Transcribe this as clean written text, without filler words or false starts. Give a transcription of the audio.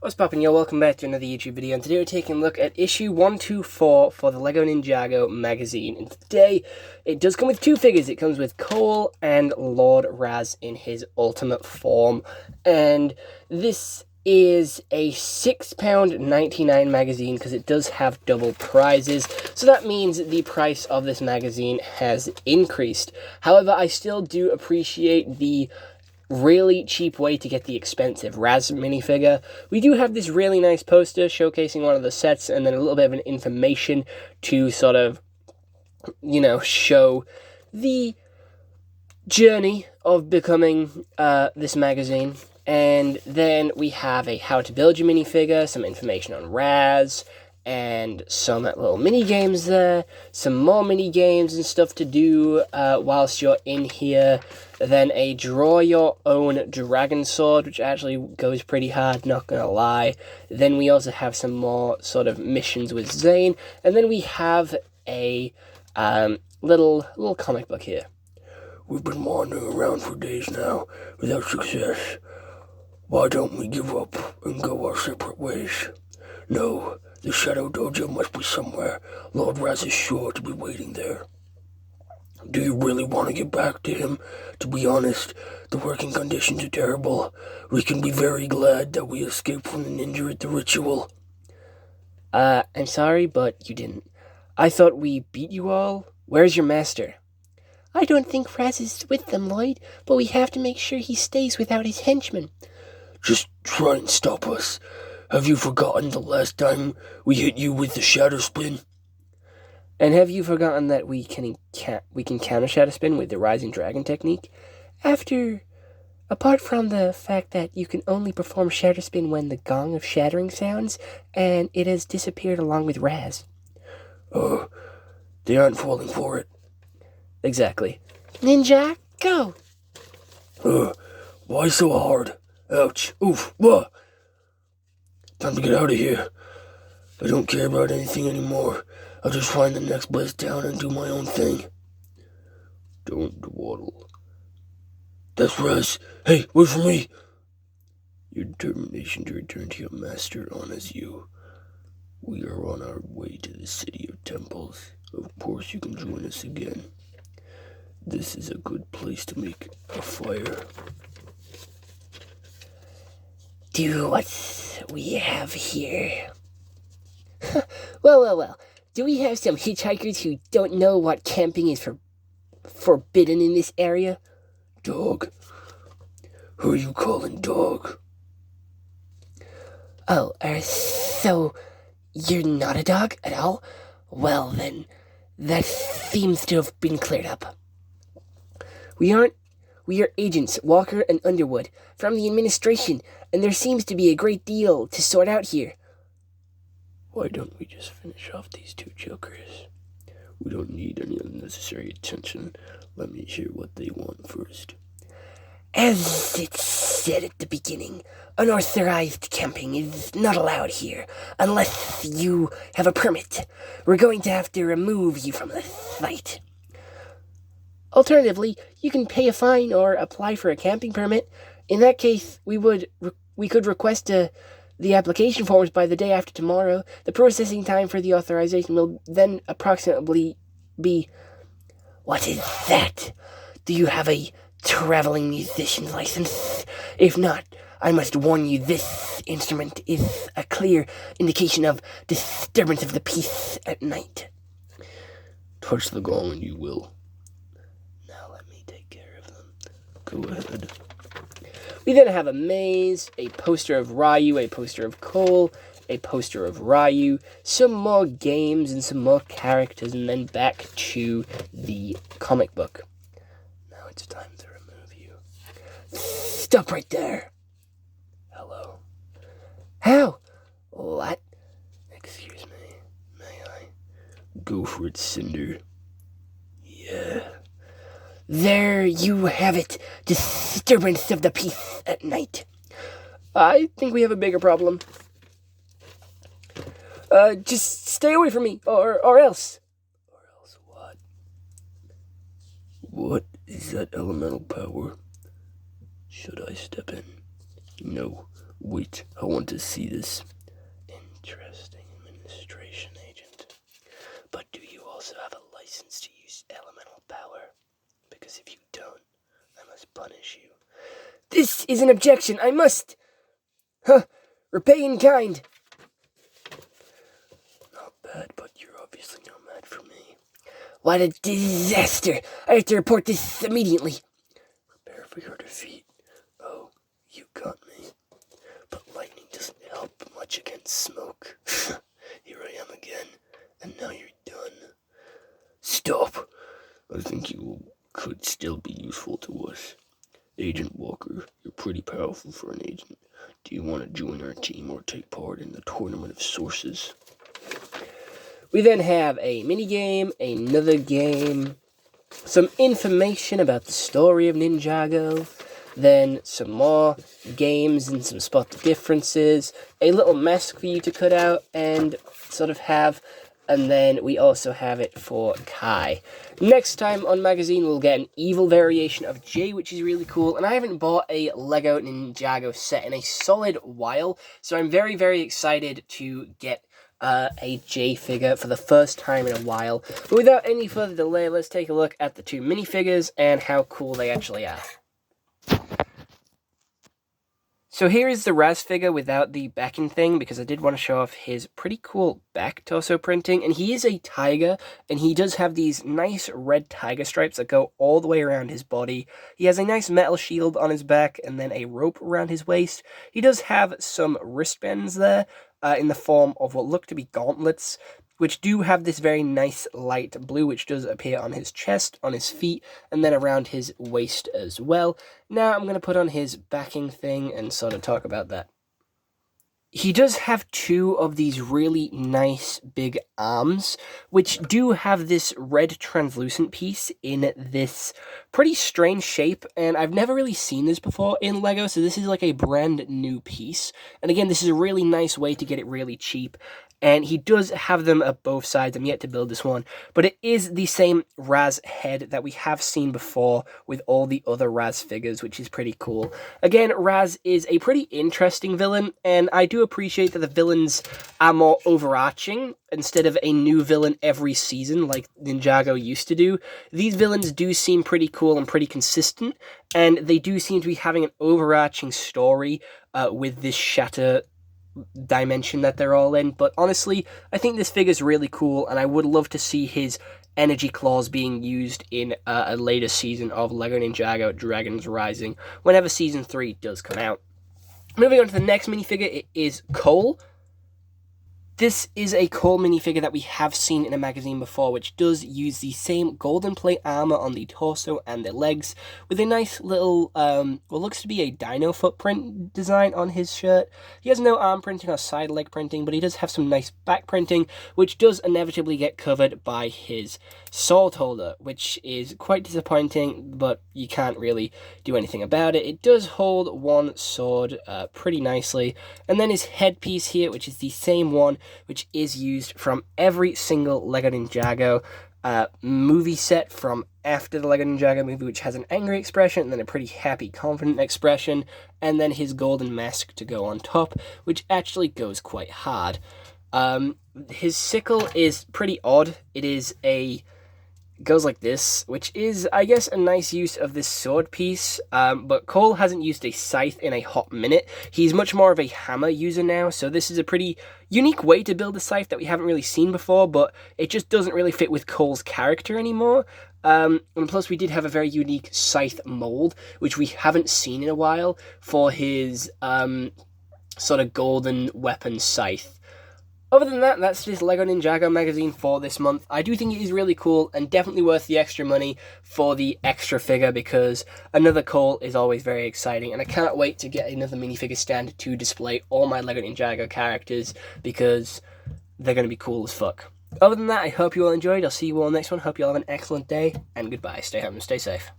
What's poppin', yo? Welcome back to another YouTube video, and today we're taking a look at issue 124 for the LEGO Ninjago magazine. And today, it does come with two figures. It comes with Cole and Lord Raz in his ultimate form. And this is a £6.99 magazine because it does have double prizes. So that means the price of this magazine has increased. However, I still do appreciate the really cheap way to get the expensive Raz minifigure. We do have this really nice poster showcasing one of the sets and then a little bit of an information to sort of, show the journey of becoming this magazine. And then we have a how to build your minifigure, some information on Raz, and some little mini games there, some more mini games and stuff to do whilst you're in here. Then a draw your own dragon sword, which actually goes pretty hard, not gonna lie. Then we also have some more sort of missions with Zane, and then we have a little comic book here. We've been wandering around for days now without success. Why don't we give up and go our separate ways? No, the Shadow Dojo must be somewhere. Lord Raz is sure to be waiting there. Do you really want to get back to him? To be honest, the working conditions are terrible. We can be very glad that we escaped from the ninja at the ritual. I'm sorry, but you didn't. I thought we beat you all. Where's your master? I don't think Raz is with them, Lloyd, but we have to make sure he stays without his henchmen. Just try and stop us. Have you forgotten the last time we hit you with the shadow spin? And have you forgotten that we can counter shadow spin with the Rising Dragon technique? Apart from the fact that you can only perform shatter spin when the gong of shattering sounds, and it has disappeared along with Raz. They aren't falling for it. Exactly. Ninja, go! Why so hard? Ouch. Oof. Wah. Time to get out of here. I don't care about anything anymore. I'll just find the next place down and do my own thing. Don't dawdle. That's Raz. Hey, wait for me. Your determination to return to your master honors you. We are on our way to the City of Temples. Of course you can join us again. This is a good place to make a fire. Do what we have here. Well. Do we have some hitchhikers who don't know what camping is forbidden in this area? Dog? Who are you calling dog? Oh, so you're not a dog at all? Well then, that seems to have been cleared up. We are agents, Walker and Underwood, from the administration, and there seems to be a great deal to sort out here. Why don't we just finish off these two jokers? We don't need any unnecessary attention. Let me hear what they want first. As it said at the beginning, unauthorized camping is not allowed here, unless you have a permit. We're going to have to remove you from the site. Alternatively, you can pay a fine or apply for a camping permit. In that case, we could request the application forms by the day after tomorrow. The processing time for the authorization will then approximately be... What is that? Do you have a traveling musician's license? If not, I must warn you this instrument is a clear indication of disturbance of the peace at night. Touch the gong and you will. Now let me take care of them. Go ahead. We then have a maze, a poster of Ryu, a poster of Cole, a poster of Ryu, some more games and some more characters, and then back to the comic book. Now it's time to remove you. Stop right there. Hello. How? What? Excuse me. May I? Go for it, Cinder. Yeah. There you have it. Disturbance of the peace at night. I think we have a bigger problem. Just stay away from me, or else. Or else what? What is that elemental power? Should I step in? No, Wait, I want to see this. Interesting administration agent. But do you also have a license to use elemental power? Because if you don't, I must punish you. This is an objection. I must... repay in kind. Not bad, but you're obviously not mad for me. What a disaster! I have to report this immediately. Prepare for your defeat. Oh, you got me. But lightning doesn't help much against smoke. Here I am again, and now you're done. Stop! I think you could still be useful to us. Agent Walker, you're pretty powerful for an agent. Do you want to join our team or take part in the Tournament of Sources? We then have a mini-game, another game, some information about the story of Ninjago, then some more games and some spot the differences, a little mask for you to cut out and sort of have, and then we also have it for Kai. Next time on Magazine, we'll get an evil variation of Jay, which is really cool, and I haven't bought a Lego Ninjago set in a solid while, so I'm very, very excited to get a J figure for the first time in a while. But without any further delay, let's take a look at the two minifigures and how cool they actually are. So here is the Raz figure without the backing thing, because I did want to show off his pretty cool back torso printing. And he is a tiger, and he does have these nice red tiger stripes that go all the way around his body. He has a nice metal shield on his back, and then a rope around his waist. He does have some wristbands there, in the form of what look to be gauntlets, which do have this very nice light blue, which does appear on his chest, on his feet, and then around his waist as well. Now I'm going to put on his backing thing and sort of talk about that. He does have two of these really nice big arms, which do have this red translucent piece in this pretty strange shape, and I've never really seen this before in LEGO, so this is like a brand new piece. And again, this is a really nice way to get it really cheap. And he does have them at both sides. I'm yet to build this one. But it is the same Raz head that we have seen before with all the other Raz figures, which is pretty cool. Again, Raz is a pretty interesting villain, and I do appreciate that the villains are more overarching instead of a new villain every season like Ninjago used to do. These villains do seem pretty cool and pretty consistent, and they do seem to be having an overarching story with this Shatter dimension that they're all in. But honestly, I think this figure's really cool, and I would love to see his energy claws being used in a later season of LEGO Ninjago Dragons Rising, whenever Season 3 does come out. Moving on to the next minifigure, it is Cole. This is a Cole minifigure that we have seen in a magazine before, which does use the same golden plate armor on the torso and the legs, with a nice little, what looks to be a dino footprint design on his shirt. He has no arm printing or side leg printing, but he does have some nice back printing, which does inevitably get covered by his sword holder, which is quite disappointing, but you can't really do anything about it. It does hold one sword pretty nicely, and then his headpiece here, which is the same one which is used from every single LEGO Ninjago movie set from after the LEGO Ninjago movie, which has an angry expression and then a pretty happy, confident expression, and then his golden mask to go on top, which actually goes quite hard. His sickle is pretty odd. It is goes like this, which is, I guess, a nice use of this sword piece, but Cole hasn't used a scythe in a hot minute. He's much more of a hammer user now, so this is a pretty unique way to build a scythe that we haven't really seen before, but it just doesn't really fit with Cole's character anymore. And plus we did have a very unique scythe mold, which we haven't seen in a while, for his sort of golden weapon scythe. Other than that, that's just LEGO Ninjago magazine for this month. I do think it is really cool and definitely worth the extra money for the extra figure, because another Cole is always very exciting, and I cannot wait to get another minifigure stand to display all my LEGO Ninjago characters, because they're going to be cool as fuck. Other than that, I hope you all enjoyed. I'll see you all next one. Hope you all have an excellent day, and goodbye. Stay home and stay safe.